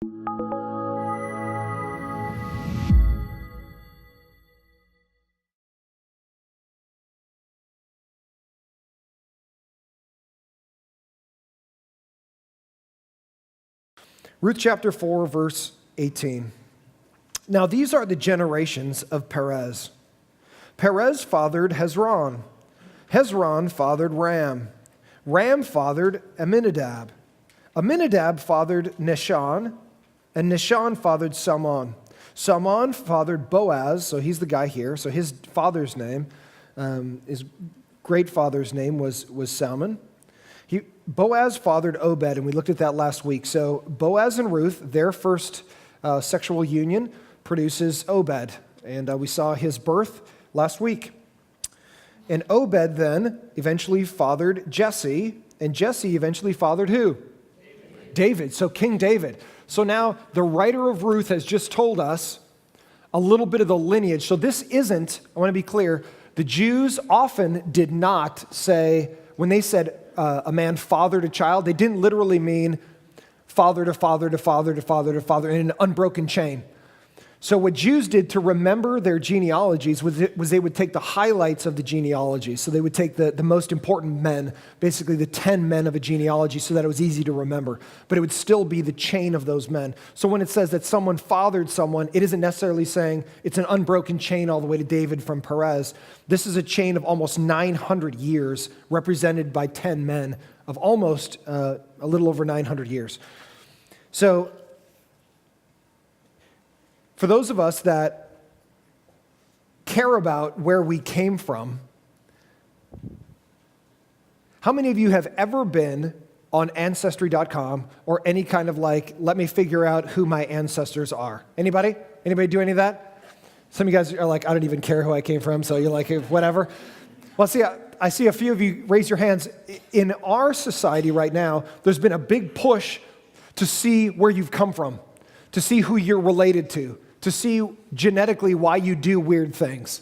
Ruth chapter 4, verse 18. Now these are the generations of Perez. Perez fathered Hezron. Hezron fathered Ram. Ram fathered Amminadab. Amminadab fathered Nahshon, and Nahshon fathered Salmon. Salmon fathered Boaz, so he's the guy here. So his father's name, his great father's name was Salmon. Boaz fathered Obed, and we looked at that last week. So Boaz and Ruth, their first sexual union, produces Obed, and we saw his birth last week. And Obed then eventually fathered Jesse, and Jesse eventually fathered who? David. So King David. So now the writer of Ruth has just told us a little bit of the lineage. So this isn't, I want to be clear, the Jews often did not say, when they said a man fathered a child, they didn't literally mean father to father to father to father to father in an unbroken chain. So what Jews did to remember their genealogies was they would take the highlights of the genealogy. So they would take the most important men, basically the 10 men of a genealogy, so that it was easy to remember. But it would still be the chain of those men. So when it says that someone fathered someone, it isn't necessarily saying it's an unbroken chain all the way to David from Perez. This is a chain of almost 900 years represented by 10 men of almost a little over 900 years. So for those of us that care about where we came from, how many of you have ever been on Ancestry.com or any kind of let me figure out who my ancestors are? Anybody? Anybody do any of that? Some of you guys are like, I don't even care who I came from, so you're like, whatever. Well, see, I see a few of you raise your hands. In our society right now, there's been a big push to see where you've come from, to see who you're related to see genetically why you do weird things,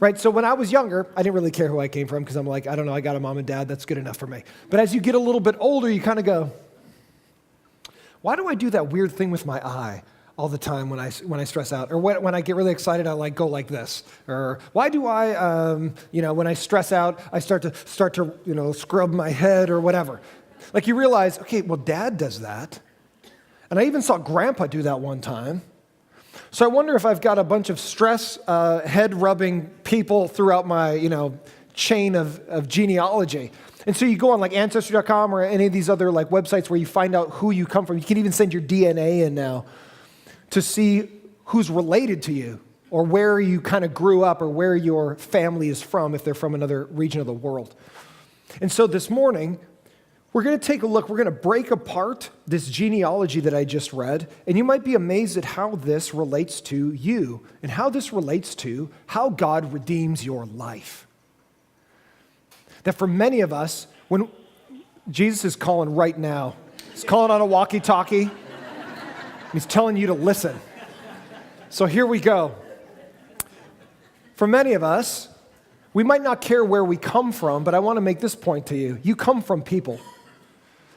right? So when I was younger, I didn't really care who I came from because I'm like, I don't know, I got a mom and dad, that's good enough for me. But as you get a little bit older, you kind of go, why do I do that weird thing with my eye all the time when I stress out? Or when I get really excited, I go like this. Or why do I, when I stress out, I start to scrub my head or whatever. You realize, okay, well, Dad does that. And I even saw Grandpa do that one time. So I wonder if I've got a bunch of stress, head-rubbing people throughout my, chain of genealogy. And so you go on Ancestry.com or any of these other websites where you find out who you come from. You can even send your DNA in now to see who's related to you or where you kind of grew up or where your family is from if they're from another region of the world. And so this morning, we're going to take a look. We're going to break apart this genealogy that I just read, and you might be amazed at how this relates to you and how this relates to how God redeems your life. That for many of us, when Jesus is calling right now, he's calling on a walkie-talkie, he's telling you to listen. So here we go. For many of us, we might not care where we come from, but I want to make this point to you. You come from people.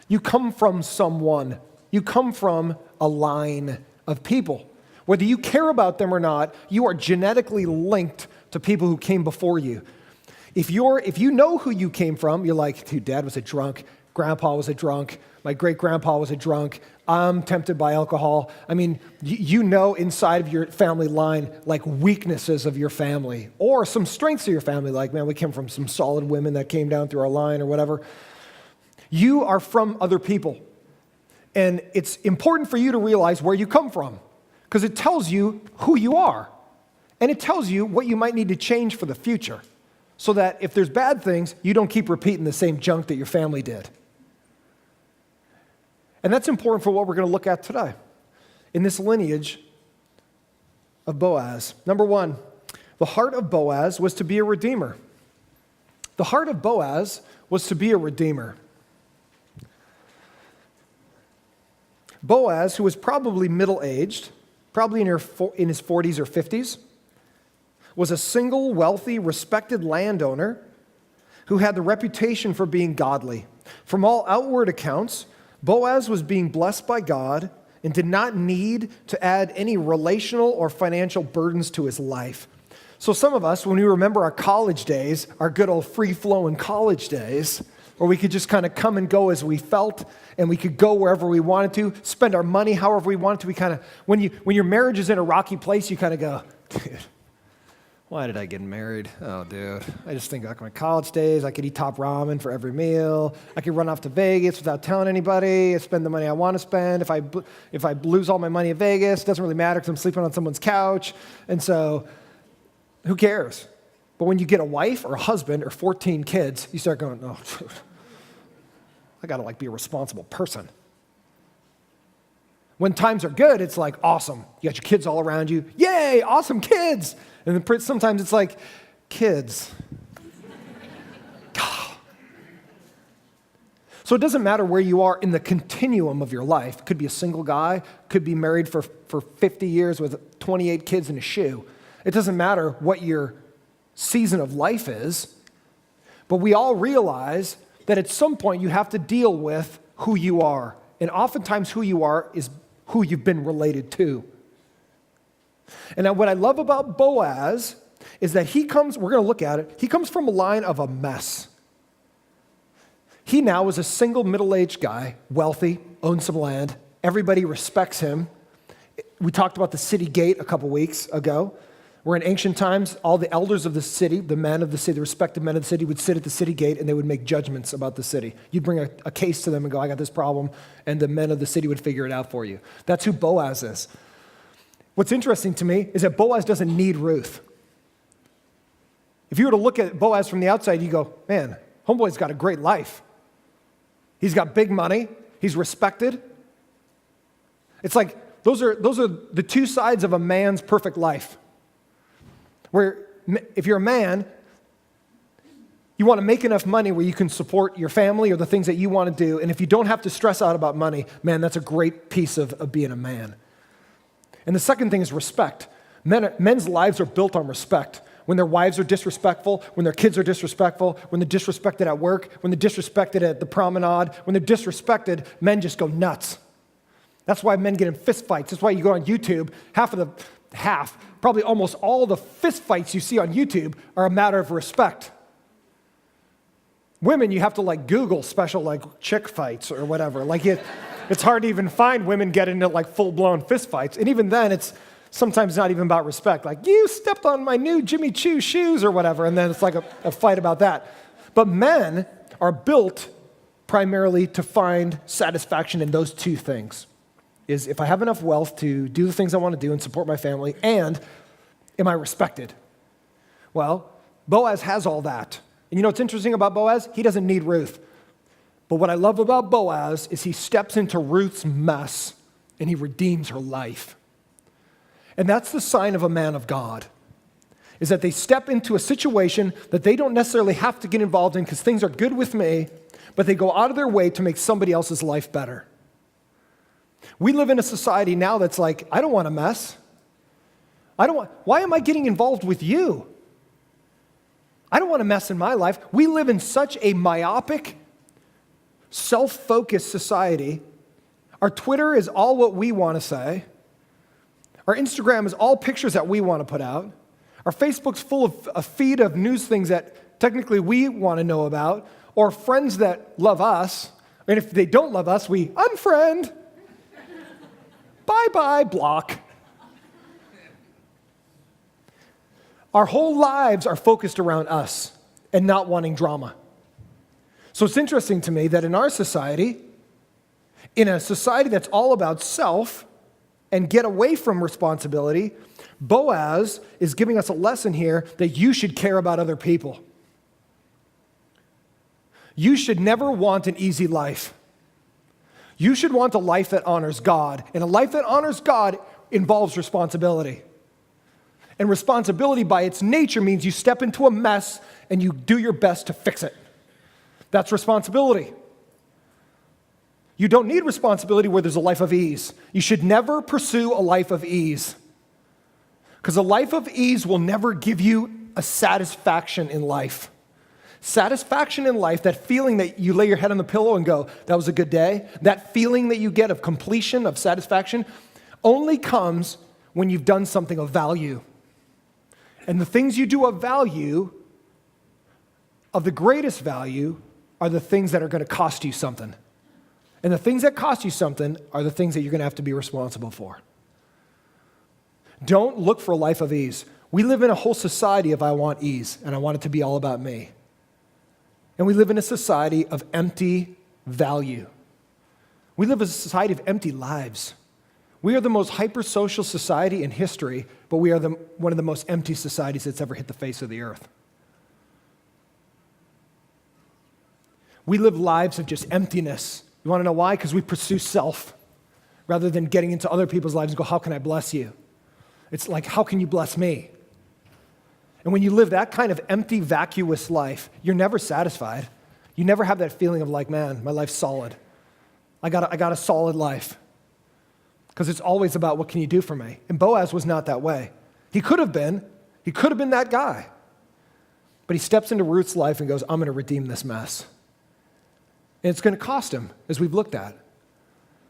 You come from someone. You come from a line of people. Whether you care about them or not, you are genetically linked to people who came before you. If you know who you came from, you're like, dude, Dad was a drunk, Grandpa was a drunk, my great-grandpa was a drunk, I'm tempted by alcohol. I mean, you know inside of your family line, weaknesses of your family or some strengths of your family, man, we came from some solid women that came down through our line or whatever. You are from other people. And it's important for you to realize where you come from because it tells you who you are. And it tells you what you might need to change for the future so that if there's bad things, you don't keep repeating the same junk that your family did. And that's important for what we're going to look at today in this lineage of Boaz. Number one, the heart of Boaz was to be a redeemer. The heart of Boaz was to be a redeemer. Boaz, who was probably middle-aged, probably in his 40s or 50s, was a single, wealthy, respected landowner who had the reputation for being godly. From all outward accounts, Boaz was being blessed by God and did not need to add any relational or financial burdens to his life. So some of us, when we remember our college days, our good old free-flowing college days, where we could just kind of come and go as we felt, and we could go wherever we wanted to, spend our money however we wanted to, we kind of, when your marriage is in a rocky place, you kind of go, dude, why did I get married? Oh, dude, I just think back to my college days. I could eat top ramen for every meal. I could run off to Vegas without telling anybody. I spend the money I want to spend. If I lose all my money in Vegas, it doesn't really matter because I'm sleeping on someone's couch. And so, who cares? But when you get a wife or a husband or 14 kids, you start going, oh, I got to be a responsible person. When times are good, it's like, awesome. You got your kids all around you. Yay, awesome kids. And then sometimes it's like, kids. So it doesn't matter where you are in the continuum of your life. Could be a single guy, could be married for 50 years with 28 kids and a shoe. It doesn't matter what your season of life is, but we all realize that at some point you have to deal with who you are. And oftentimes who you are is who you've been related to. And now what I love about Boaz is that we're going to look at it, he comes from a line of a mess. He now is a single middle-aged guy, wealthy, owns some land, everybody respects him. We talked about the city gate a couple weeks ago, where in ancient times, all the elders of the city, the men of the city, the respected men of the city would sit at the city gate and they would make judgments about the city. You'd bring a case to them and go, I got this problem, and the men of the city would figure it out for you. That's who Boaz is. What's interesting to me is that Boaz doesn't need Ruth. If you were to look at Boaz from the outside, you go, man, homeboy's got a great life. He's got big money. He's respected. It's like those are the two sides of a man's perfect life. Where if you're a man, you want to make enough money where you can support your family or the things that you want to do. And if you don't have to stress out about money, man, that's a great piece of being a man. And the second thing is respect. Men's lives are built on respect. When their wives are disrespectful, when their kids are disrespectful, when they're disrespected at work, when they're disrespected at the promenade, when they're disrespected, men just go nuts. That's why men get in fist fights. That's why you go on YouTube, probably almost all the fist fights you see on YouTube are a matter of respect. Women, you have to Google special chick fights or whatever. It's hard to even find women get into full-blown fist fights. And even then, it's sometimes not even about respect. You stepped on my new Jimmy Choo shoes or whatever, and then it's a fight about that. But men are built primarily to find satisfaction in those two things. Is if I have enough wealth to do the things I want to do and support my family, and am I respected? Well, Boaz has all that. And you know what's interesting about Boaz? He doesn't need Ruth. But what I love about Boaz is he steps into Ruth's mess and he redeems her life. And that's the sign of a man of God, is that they step into a situation that they don't necessarily have to get involved in because things are good with me, but they go out of their way to make somebody else's life better. We live in a society now that's I don't want a mess. Why am I getting involved with you? I don't want a mess in my life. We live in such a myopic, self-focused society. Our Twitter is all what we want to say. Our Instagram is all pictures that we want to put out. Our Facebook's full of a feed of news things that technically we want to know about, or friends that love us. And if they don't love us, we unfriend. Bye-bye, block. Our whole lives are focused around us and not wanting drama. So it's interesting to me that in our society, in a society that's all about self and get away from responsibility, Boaz is giving us a lesson here that you should care about other people. You should never want an easy life. You should want a life that honors God. And a life that honors God involves responsibility. And responsibility by its nature means you step into a mess and you do your best to fix it. That's responsibility. You don't need responsibility where there's a life of ease. You should never pursue a life of ease. Because a life of ease will never give you a satisfaction in life. Satisfaction in life, that feeling that you lay your head on the pillow and go, that was a good day, that feeling that you get of completion, of satisfaction, only comes when you've done something of value. And the things you do of value, of the greatest value, are the things that are going to cost you something. And the things that cost you something are the things that you're going to have to be responsible for. Don't look for a life of ease. We live in a whole society of I want ease, and I want it to be all about me. And we live in a society of empty value. We live in a society of empty lives. We are the most hyper-social society in history, but we are one of the most empty societies that's ever hit the face of the earth. We live lives of just emptiness. You want to know why? Because we pursue self rather than getting into other people's lives and go, how can I bless you? It's like, how can you bless me? And when you live that kind of empty, vacuous life, you're never satisfied. You never have that feeling of like, man, my life's solid. I got a solid life. Because it's always about what can you do for me? And Boaz was not that way. He could have been that guy. But he steps into Ruth's life and goes, I'm going to redeem this mess. And it's going to cost him, as we've looked at.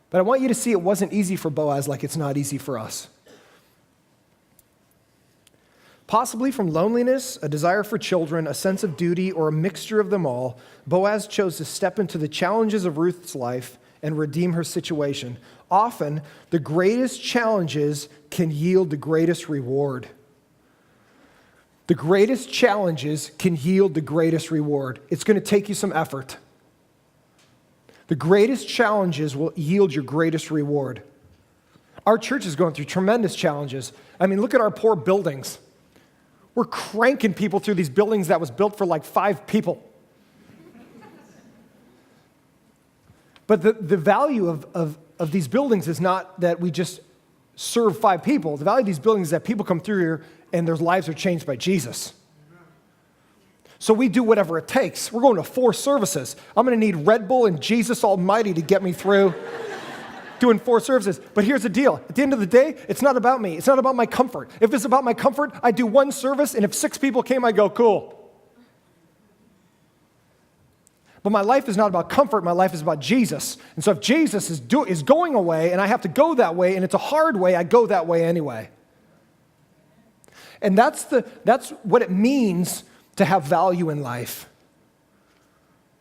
But I want you to see it wasn't easy for Boaz like it's not easy for us. Possibly from loneliness, a desire for children, a sense of duty, or a mixture of them all, Boaz chose to step into the challenges of Ruth's life and redeem her situation. Often, the greatest challenges can yield the greatest reward. The greatest challenges can yield the greatest reward. It's going to take you some effort. The greatest challenges will yield your greatest reward. Our church is going through tremendous challenges. I mean, look at our poor buildings. We're cranking people through these buildings that was built for like 5 people. But the value of these buildings is not that we just serve 5 people. The value of these buildings is that people come through here and their lives are changed by Jesus. So we do whatever it takes. We're going to 4 services. I'm going to need Red Bull and Jesus Almighty to get me through doing 4 services. But here's the deal. At the end of the day, it's not about me. It's not about my comfort. If it's about my comfort, I do 1 service, and if 6 people came, I go, cool. But my life is not about comfort. My life is about Jesus. And so if Jesus is going away, and I have to go that way, and it's a hard way, I go that way anyway. And that's what it means to have value in life.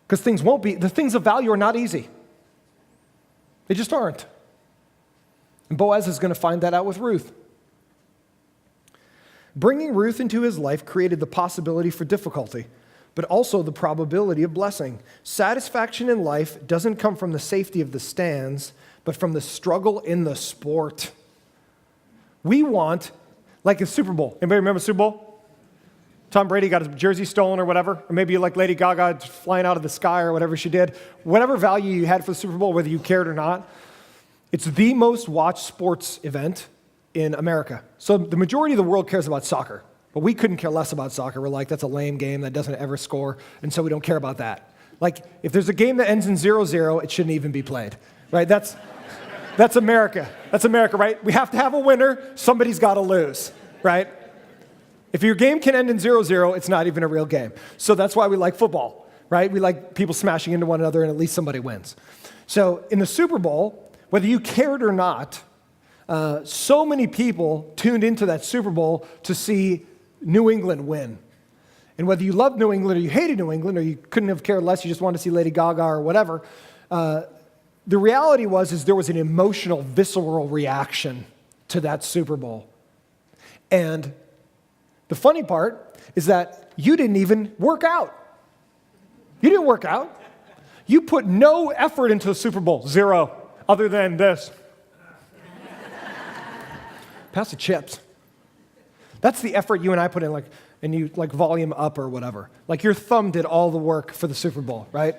Because the things of value are not easy. They just aren't. And Boaz is going to find that out with Ruth. Bringing Ruth into his life created the possibility for difficulty, but also the probability of blessing. Satisfaction in life doesn't come from the safety of the stands, but from the struggle in the sport. We want, like a Super Bowl. Anybody remember Super Bowl? Tom Brady got his jersey stolen or whatever, or maybe like Lady Gaga flying out of the sky or whatever she did. Whatever value you had for the Super Bowl, whether you cared or not, it's the most watched sports event in America. So the majority of the world cares about soccer, but we couldn't care less about soccer. We're like, that's a lame game that doesn't ever score, and so we don't care about that. Like, if there's a game that ends in 0-0, it shouldn't even be played, right? That's America. That's America, right? We have to have a winner. Somebody's got to lose, right? If your game can end in 0-0, it's not even a real game. So that's why we like football, right? We like people smashing into one another and at least somebody wins. So in the Super Bowl, whether you cared or not, so many people tuned into that Super Bowl to see New England win. And whether you loved New England or you hated New England or you couldn't have cared less, you just wanted to see Lady Gaga or whatever, the reality was there was an emotional, visceral reaction to that Super Bowl. And the funny part is that you didn't even work out. You didn't work out. You put no effort into the Super Bowl, 0, other than this. Pass the chips. That's the effort you and I put in, and you volume up or whatever. Like your thumb did all the work for the Super Bowl, right?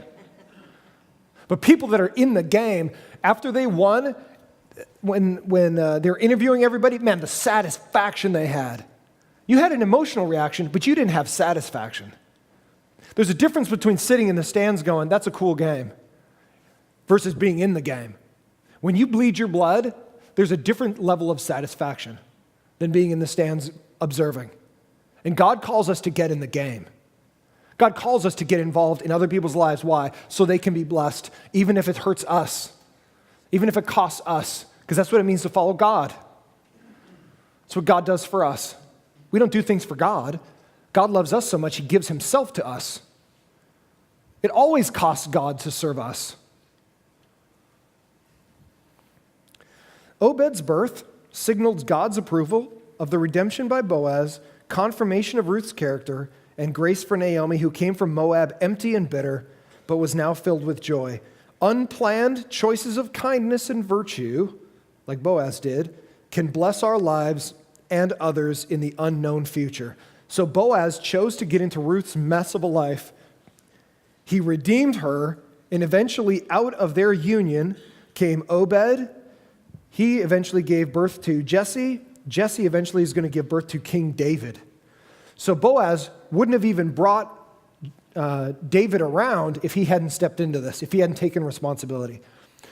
But people that are in the game, after they won, when they're interviewing everybody, man, the satisfaction they had. You had an emotional reaction, but you didn't have satisfaction. There's a difference between sitting in the stands going, that's a cool game, versus being in the game. When you bleed your blood, there's a different level of satisfaction than being in the stands observing. And God calls us to get in the game. God calls us to get involved in other people's lives. Why? So they can be blessed, even if it hurts us, even if it costs us, because that's what it means to follow God. That's what God does for us. We don't do things for God. God loves us so much, he gives himself to us. It always costs God to serve us. Obed's birth signaled God's approval of the redemption by Boaz, confirmation of Ruth's character, and grace for Naomi, who came from Moab empty and bitter, but was now filled with joy. Unplanned choices of kindness and virtue, like Boaz did, can bless our lives and others in the unknown future. So Boaz chose to get into Ruth's mess of a life. He redeemed her, and eventually out of their union came Obed. He eventually gave birth to Jesse. Jesse eventually is going to give birth to King David. So Boaz wouldn't have even brought David around if he hadn't stepped into this, if he hadn't taken responsibility.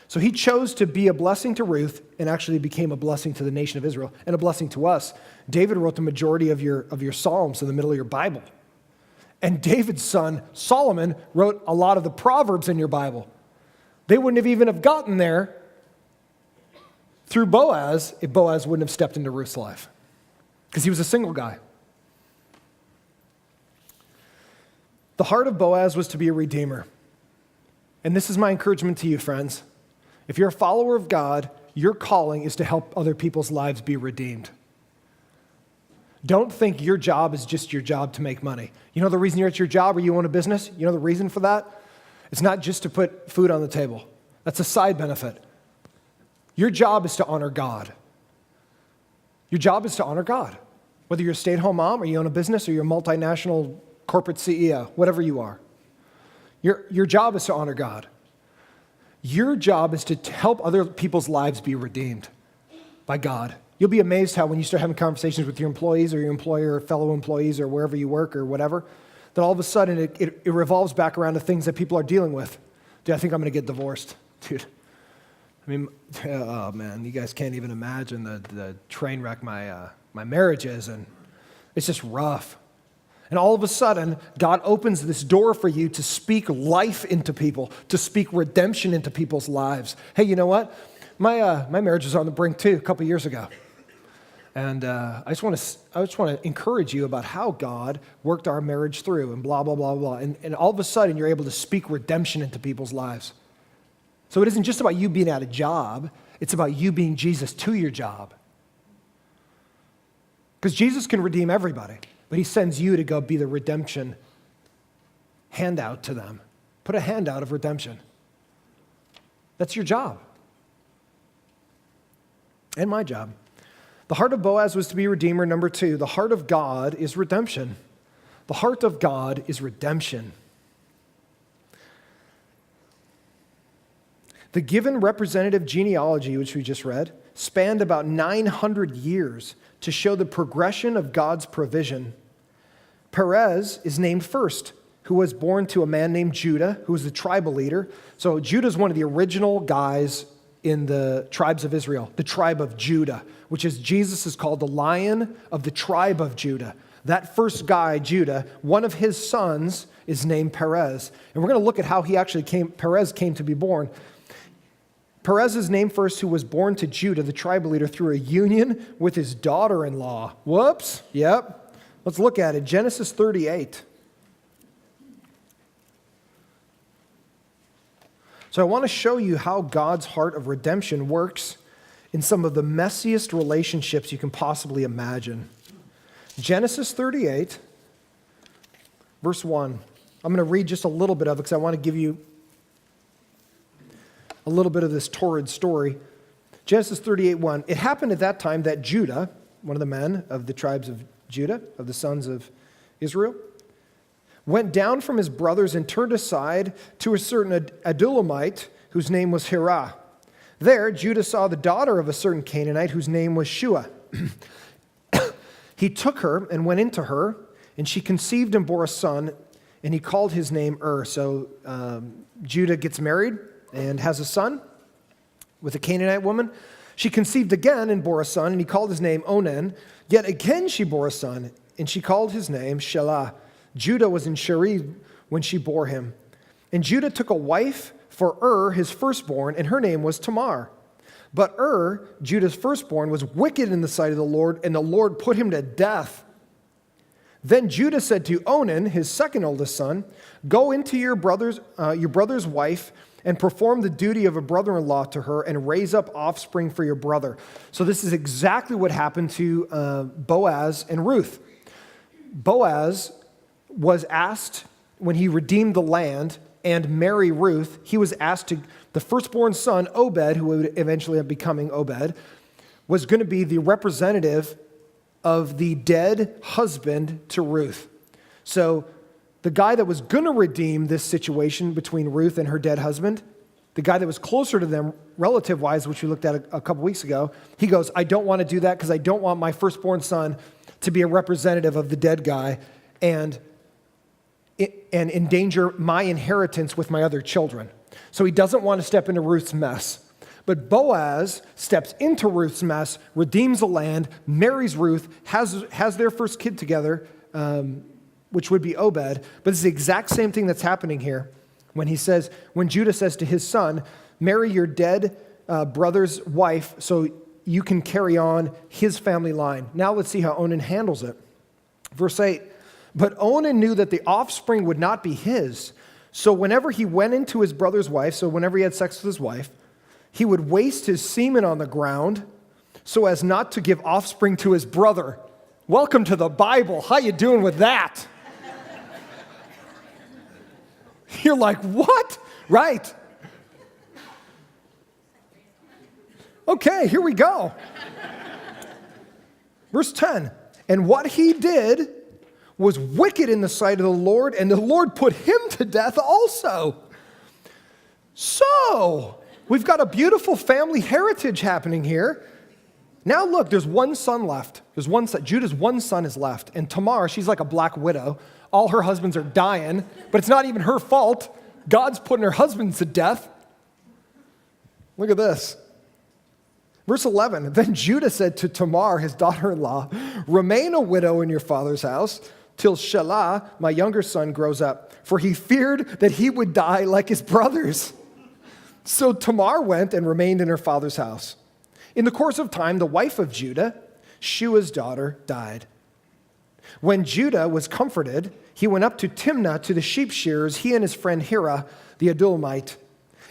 So he chose to be a blessing to Ruth and actually became a blessing to the nation of Israel and a blessing to us. David wrote the majority of your Psalms in the middle of your Bible. And David's son, Solomon, wrote a lot of the Proverbs in your Bible. They wouldn't have gotten there through Boaz if Boaz wouldn't have stepped into Ruth's life, because he was a single guy. The heart of Boaz was to be a redeemer. And this is my encouragement to you, friends. If you're a follower of God, your calling is to help other people's lives be redeemed. Don't think your job is just your job to make money. You know the reason you're at your job or you own a business? You know the reason for that? It's not just to put food on the table. That's a side benefit. Your job is to honor God. Your job is to honor God. Whether you're a stay-at-home mom or you own a business or you're a multinational corporate CEO, whatever you are. Your job is to honor God. Your job is to help other people's lives be redeemed by God. You'll be amazed how when you start having conversations with your employees or your employer or fellow employees or wherever you work or whatever, that all of a sudden it revolves back around to things that people are dealing with. Dude, I think I'm going to get divorced. Dude, I mean, oh man, you guys can't even imagine the train wreck my marriage is, and it's just rough. And all of a sudden, God opens this door for you to speak life into people, to speak redemption into people's lives. Hey, you know what? My marriage was on the brink too a couple years ago. And I just want to encourage you about how God worked our marriage through and blah, blah, blah, blah. And all of a sudden, you're able to speak redemption into people's lives. So it isn't just about you being at a job. It's about you being Jesus to your job. Because Jesus can redeem everybody, but he sends you to go be the redemption handout to them. Put a handout of redemption. That's your job. And my job. The heart of Boaz was to be redeemer. Number 2, the heart of God is redemption. The heart of God is redemption. The given representative genealogy, which we just read, spanned about 900 years to show the progression of God's provision. Perez is named first, who was born to a man named Judah, who was the tribal leader. So Judah is one of the original guys in the tribes of Israel, the tribe of Judah, which is Jesus is called the Lion of the tribe of Judah. That first guy, Judah, one of his sons is named Perez. And we're going to look at how Perez came to be born. Perez is named first, who was born to Judah, the tribal leader, through a union with his daughter-in-law. Whoops. Yep. Let's look at it. Genesis 38. So I want to show you how God's heart of redemption works in some of the messiest relationships you can possibly imagine. Genesis 38, verse 1. I'm going to read just a little bit of it because I want to give you a little bit of this torrid story. Genesis 38:1. It happened at that time that Judah, one of the men of the tribes of Judah, of the sons of Israel, went down from his brothers and turned aside to a certain Adulamite whose name was Hirah. There, Judah saw the daughter of a certain Canaanite whose name was Shua. He took her and went into her, and she conceived and bore a son, and he called his name So Judah gets married and has a son with a Canaanite woman. She conceived again and bore a son, and he called his name Onan. Yet again she bore a son, and she called his name Shelah. Judah was in Sheri when she bore him. And Judah took a wife for his firstborn, and her name was Tamar. But Judah's firstborn, was wicked in the sight of the Lord, and the Lord put him to death. Then Judah said to Onan, his second oldest son, "Go into your brother's wife and perform the duty of a brother-in-law to her and raise up offspring for your brother." So this is exactly what happened to Boaz and Ruth. Boaz was asked, when he redeemed the land and marry Ruth, he was asked to, the firstborn son, Obed, who would eventually end up becoming Obed, was going to be the representative of the dead husband to Ruth. So the guy that was going to redeem this situation between Ruth and her dead husband, the guy that was closer to them relative-wise, which we looked at a couple weeks ago, he goes, "I don't want to do that because I don't want my firstborn son to be a representative of the dead guy and endanger my inheritance with my other children." So he doesn't want to step into Ruth's mess. But Boaz steps into Ruth's mess, redeems the land, marries Ruth, has their first kid together, which would be Obed. But it's the exact same thing that's happening here when Judah says to his son, "Marry your dead brother's wife so you can carry on his family line." Now let's see how Onan handles it. Verse 8, "But Onan knew that the offspring would not be his. So whenever he went into his brother's wife," so whenever he had sex with his wife, "he would waste his semen on the ground so as not to give offspring to his brother." Welcome to the Bible. How you doing with that? You're like, what? Right. Okay, here we go. Verse 10, "And what he did was wicked in the sight of the Lord, and the Lord put him to death also." So, we've got a beautiful family heritage happening here. Now look, there's one son left. There's one son. Judah's one son is left. And Tamar, she's like a black widow. All her husbands are dying, but it's not even her fault. God's putting her husbands to death. Look at this. Verse 11, "Then Judah said to Tamar, his daughter-in-law, 'Remain a widow in your father's house till Shelah, my younger son, grows up, for he feared that he would die like his brothers.' So Tamar went and remained in her father's house. In the course of time, the wife of Judah, Shua's daughter, died. When Judah was comforted, he went up to Timnah to the sheep shearers, he and his friend Hira, the Adullamite.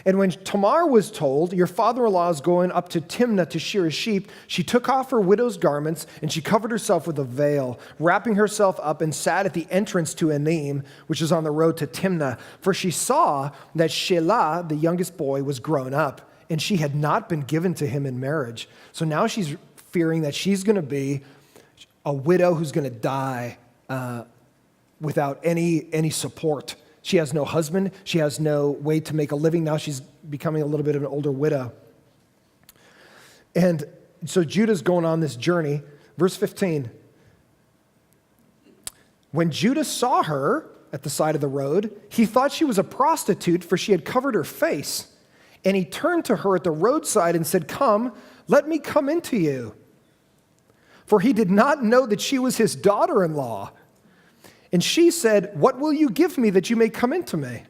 And when Tamar was told, 'Your father-in-law is going up to Timnah to shear his sheep,' she took off her widow's garments, and she covered herself with a veil, wrapping herself up, and sat at the entrance to Enaim, which is on the road to Timnah. For she saw that Shelah, the youngest boy, was grown up, and she had not been given to him in marriage." So now she's fearing that she's going to be a widow who's going to die without any support. She has no husband. She has no way to make a living. Now she's becoming a little bit of an older widow. And so Judah's going on this journey. Verse 15. "When Judah saw her at the side of the road, he thought she was a prostitute, for she had covered her face. And he turned to her at the roadside and said, 'Come, let me come into you.' For he did not know that she was his daughter-in-law. And she said, 'What will you give me that you may come into me?'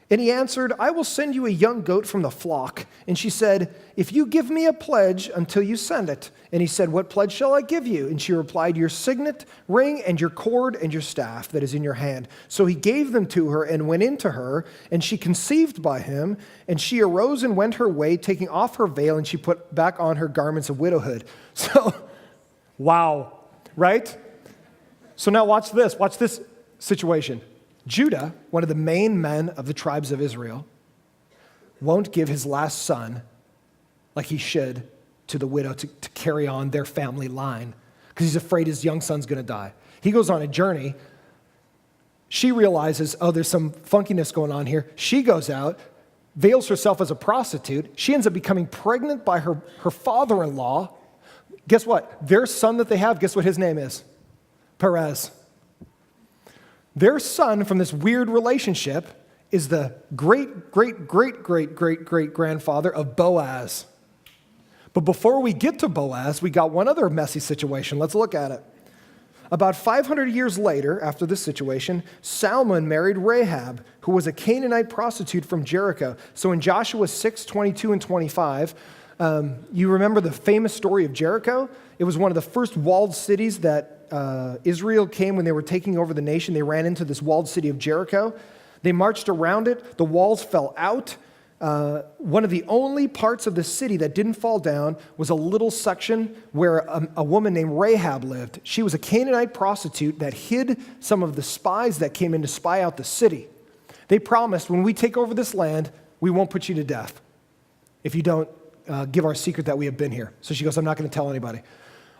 And he answered, 'I will send you a young goat from the flock.' And she said, 'If you give me a pledge until you send it.' And he said, 'What pledge shall I give you?' And she replied, 'Your signet ring and your cord and your staff that is in your hand.' So he gave them to her and went in to her, and she conceived by him. And she arose and went her way, taking off her veil, and she put back on her garments of widowhood." So, wow, right? So now watch this situation. Judah, one of the main men of the tribes of Israel, won't give his last son like he should to the widow to carry on their family line because he's afraid his young son's going to die. He goes on a journey. She realizes, oh, there's some funkiness going on here. She goes out, veils herself as a prostitute. She ends up becoming pregnant by her father-in-law. Guess what? Their son that they have, guess what his name is? Perez. Their son from this weird relationship is the great-great-great-great-great-great-grandfather of Boaz. But before we get to Boaz, we got one other messy situation. Let's look at it. About 500 years later, after this situation, Salmon married Rahab, who was a Canaanite prostitute from Jericho. So in Joshua 6, 22 and 25, you remember the famous story of Jericho? It was one of the first walled cities that Israel came when they were taking over the nation. They ran into this walled city of Jericho. They marched around it. The walls fell out. One of the only parts of the city that didn't fall down was a little section where a woman named Rahab lived. She was a Canaanite prostitute that hid some of the spies that came in to spy out the city. They promised, when we take over this land, we won't put you to death if you don't give our secret that we have been here. So she goes, I'm not going to tell anybody.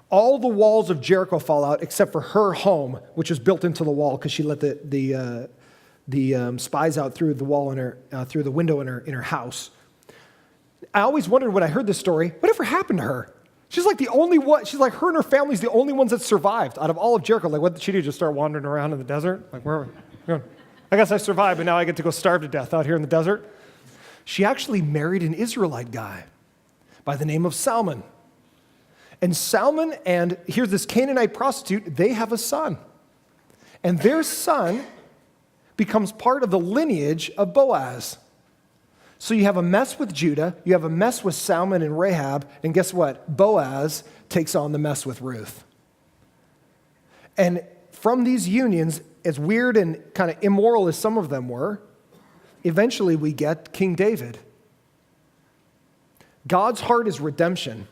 All the walls of Jericho fall out except for her home, which was built into the wall because she let the spies out through the wall through the window in her house. I always wondered when I heard this story, whatever happened to her? She's like the only one. She's like her and her family's the only ones that survived out of all of Jericho. Like, what did she do? Just start wandering around in the desert? Like, where are we going? I guess I survived, but now I get to go starve to death out here in the desert. She actually married an Israelite guy by the name of Salmon. And Salmon and here's this Canaanite prostitute. They have a son, and their son becomes part of the lineage of Boaz. So you have a mess with Judah, you have a mess with Salmon and Rahab, and guess what? Boaz takes on the mess with Ruth. And from these unions, as weird and kind of immoral as some of them were, eventually we get King David. God's heart is redemption.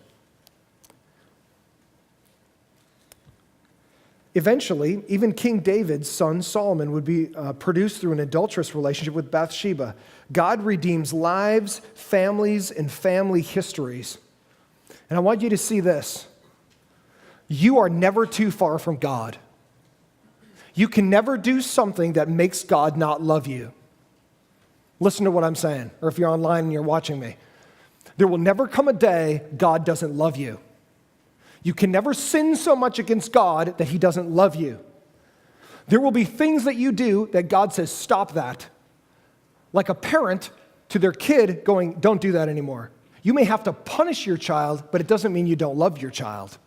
Eventually, even King David's son Solomon would be produced through an adulterous relationship with Bathsheba. God redeems lives, families, and family histories. And I want you to see this. You are never too far from God. You can never do something that makes God not love you. Listen to what I'm saying, or if you're online and you're watching me. There will never come a day God doesn't love you. You can never sin so much against God that he doesn't love you. There will be things that you do that God says, stop that. Like a parent to their kid going, don't do that anymore. You may have to punish your child, but it doesn't mean you don't love your child.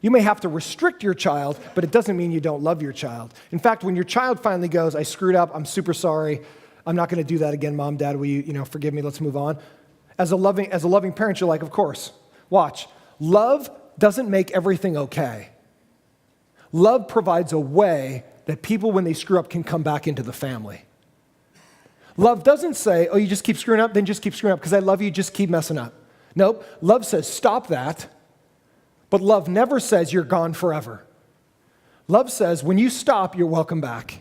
You may have to restrict your child, but it doesn't mean you don't love your child. In fact, when your child finally goes, I screwed up, I'm super sorry, I'm not going to do that again, Mom, Dad, will you forgive me, let's move on. As a loving parent, you're like, of course. Watch. Love doesn't make everything okay. Love provides a way that people, when they screw up, can come back into the family. Love doesn't say, oh, you just keep screwing up, then just keep screwing up, because I love you, just keep messing up. Nope. Love says, stop that. But love never says you're gone forever. Love says, when you stop, you're welcome back.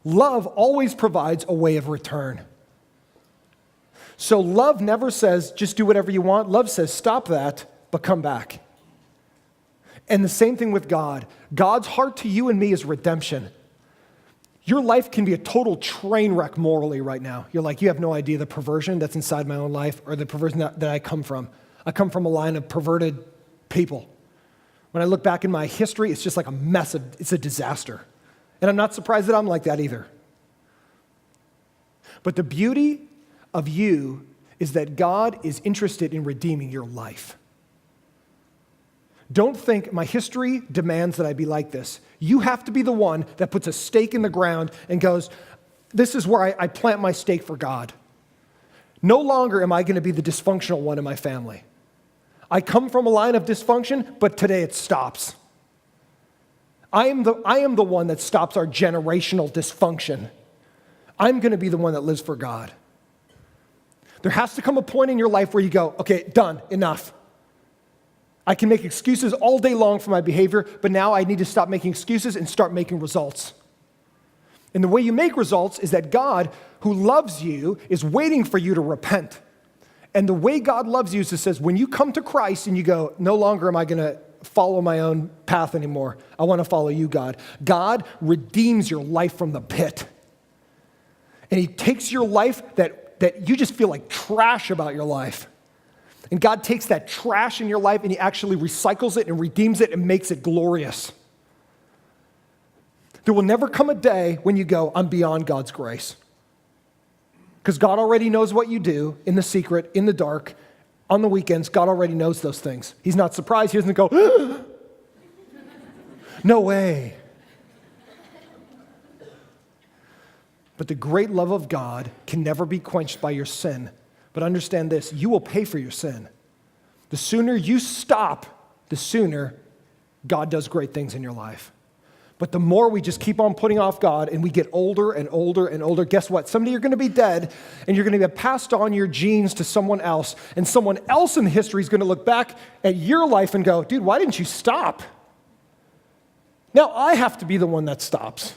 Love always provides a way of return. So love never says, just do whatever you want. Love says, stop that, but come back. And the same thing with God. God's heart to you and me is redemption. Your life can be a total train wreck morally right now. You're like, you have no idea the perversion that's inside my own life or the perversion that I come from. I come from a line of perverted people. When I look back in my history, it's just like a mess it's a disaster. And I'm not surprised that I'm like that either. But the beauty of you is that God is interested in redeeming your life. Don't think my history demands that I be like this. You have to be the one that puts a stake in the ground and goes, this is where I plant my stake for God. No longer am I going to be the dysfunctional one in my family. I come from a line of dysfunction, but today it stops. I am the one that stops our generational dysfunction. I'm going to be the one that lives for God. There has to come a point in your life where you go, okay, done, enough. I can make excuses all day long for my behavior, but now I need to stop making excuses and start making results. And the way you make results is that God, who loves you, is waiting for you to repent. And the way God loves you is it says, when you come to Christ and you go, no longer am I going to follow my own path anymore. I want to follow you, God. God redeems your life from the pit. And he takes your life that you just feel like trash about your life. And God takes that trash in your life and he actually recycles it and redeems it and makes it glorious. There will never come a day when you go, I'm beyond God's grace. Because God already knows what you do in the secret, in the dark, on the weekends. God already knows those things. He's not surprised. He doesn't go, No way. But the great love of God can never be quenched by your sin. But understand this, you will pay for your sin. The sooner you stop, the sooner God does great things in your life. But the more we just keep on putting off God and we get older and older and older, guess what? Someday you're going to be dead and you're going to be passed on your genes to someone else. And someone else in history is going to look back at your life and go, dude, why didn't you stop? Now I have to be the one that stops.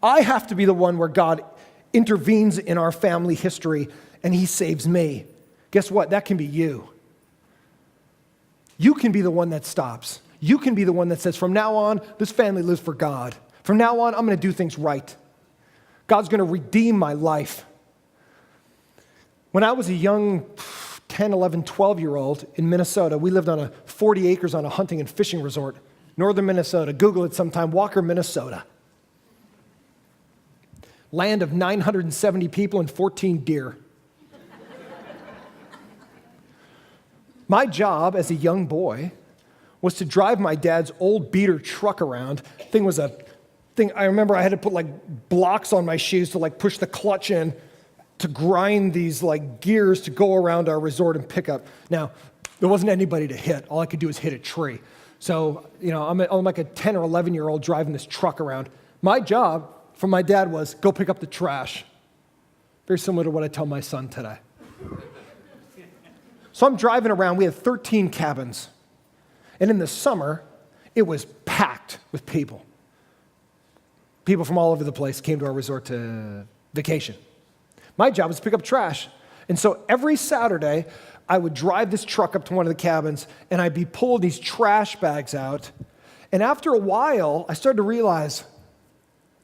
I have to be the one where God intervenes in our family history and he saves me. Guess what? That can be you. You can be the one that stops. You can be the one that says, from now on, this family lives for God. From now on, I'm going to do things right. God's going to redeem my life. When I was a young 10, 11, 12-year-old in Minnesota, we lived on 40 acres on a hunting and fishing resort, northern Minnesota. Google it sometime, Walker, Minnesota. Land of 970 people and 14 deer. My job as a young boy was to drive my dad's old beater truck around. I remember I had to put like blocks on my shoes to like push the clutch in to grind these like gears to go around our resort and pick up. Now, there wasn't anybody to hit. All I could do was hit a tree. So, I'm like a 10 or 11-year-old driving this truck around. My job from my dad was go pick up the trash. Very similar to what I tell my son today. So I'm driving around. We had 13 cabins. And in the summer, it was packed with people. People from all over the place came to our resort to vacation. My job was to pick up trash. And so every Saturday, I would drive this truck up to one of the cabins, and I'd be pulling these trash bags out. And after a while, I started to realize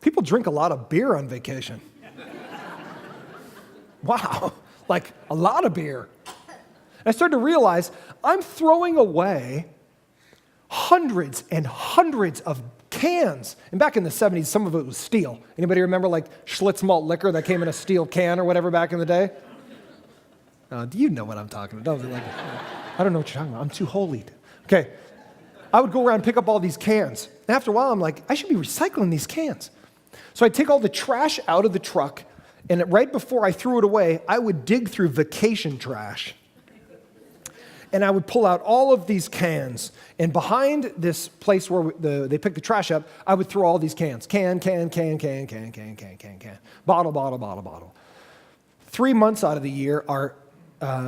people drink a lot of beer on vacation. Wow, like a lot of beer. I started to realize I'm throwing away hundreds and hundreds of cans. And back in the 70s, some of it was steel. Anybody remember like Schlitz malt liquor that came in a steel can or whatever back in the day? Do you know what I'm talking about? I don't know what you're talking about. I'm too holy. Okay. I would go around and pick up all these cans. And after a while, I'm like, I should be recycling these cans. So I'd take all the trash out of the truck, and right before I threw it away, I would dig through vacation trash. And I would pull out all of these cans. And behind this place where they pick the trash up, I would throw all these cans. Can. Bottle. 3 months out of the year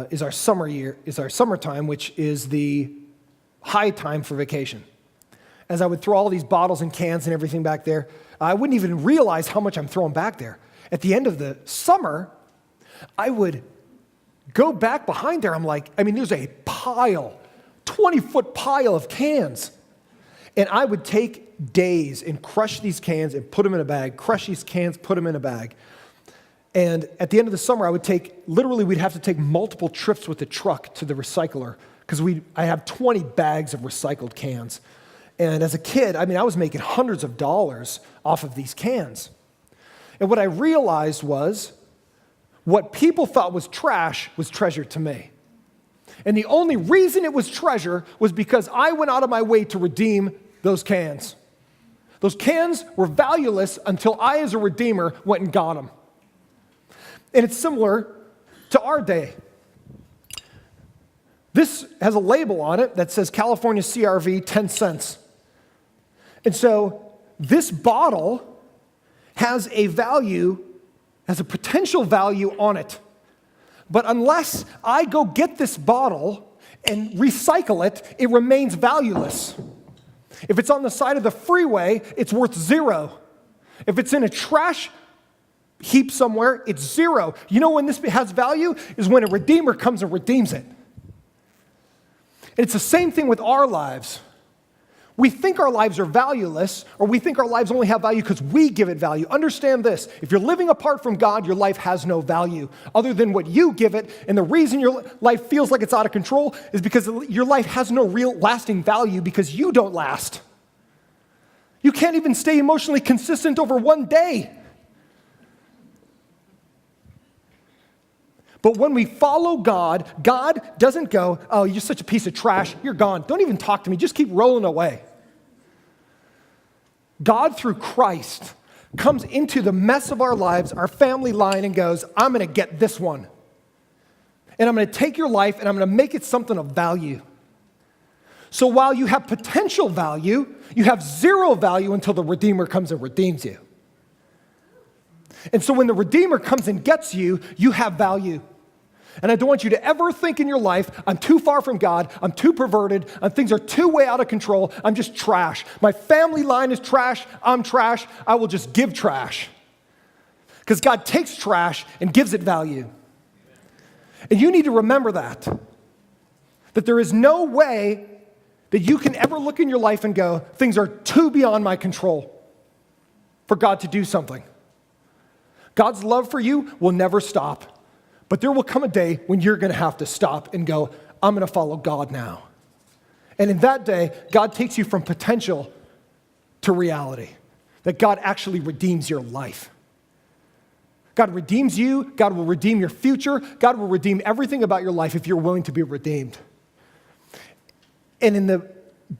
is our summertime, which is the high time for vacation. As I would throw all these bottles and cans and everything back there, I wouldn't even realize how much I'm throwing back there. At the end of the summer, I would go back behind there. There's a pile, 20-foot pile of cans. And I would take days and crush these cans and put them in a bag, crush these cans, put them in a bag. And at the end of the summer, we'd have to take multiple trips with the truck to the recycler because I have 20 bags of recycled cans. And as a kid, I was making hundreds of dollars off of these cans. And what I realized was what people thought was trash was treasure to me. And the only reason it was treasure was because I went out of my way to redeem those cans. Those cans were valueless until I, as a redeemer, went and got them. And it's similar to our day. This has a label on it that says California CRV 10 cents. And so this bottle has a potential value on it. But unless I go get this bottle and recycle it, it remains valueless. If it's on the side of the freeway, it's worth $0. If it's in a trash heap somewhere, it's $0. You know when this has value? Is when a redeemer comes and redeems it. And it's the same thing with our lives. We think our lives are valueless, or we think our lives only have value because we give it value. Understand this. If you're living apart from God, your life has no value other than what you give it. And the reason your life feels like it's out of control is because your life has no real lasting value because you don't last. You can't even stay emotionally consistent over one day. But when we follow God, God doesn't go, oh, you're such a piece of trash, you're gone. Don't even talk to me, just keep rolling away. God, through Christ, comes into the mess of our lives, our family line, and goes, I'm going to get this one. And I'm going to take your life and I'm going to make it something of value. So while you have potential value, you have zero value until the Redeemer comes and redeems you. And so when the Redeemer comes and gets you, you have value. And I don't want you to ever think in your life, I'm too far from God, I'm too perverted, and things are too way out of control, I'm just trash. My family line is trash, I'm trash, I will just give trash. Because God takes trash and gives it value. And you need to remember that there is no way that you can ever look in your life and go, things are too beyond my control for God to do something. God's love for you will never stop. But there will come a day when you're going to have to stop and go, I'm going to follow God now. And in that day, God takes you from potential to reality. That God actually redeems your life. God redeems you. God will redeem your future. God will redeem everything about your life if you're willing to be redeemed. And in the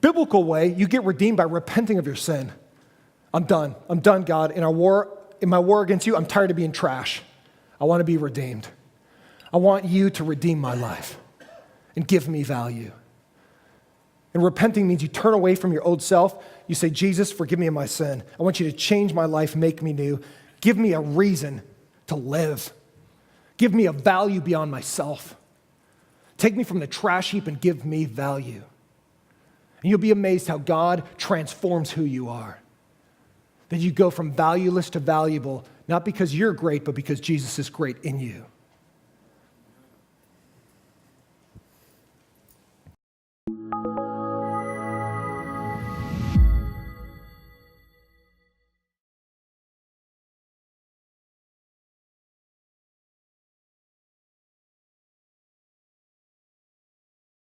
biblical way, you get redeemed by repenting of your sin. I'm done. I'm done, God. In my war against you, I'm tired of being trash. I want to be redeemed. I want you to redeem my life and give me value. And repenting means you turn away from your old self. You say, Jesus, forgive me of my sin. I want you to change my life, make me new. Give me a reason to live. Give me a value beyond myself. Take me from the trash heap and give me value. And you'll be amazed how God transforms who you are. That you go from valueless to valuable, not because you're great, but because Jesus is great in you.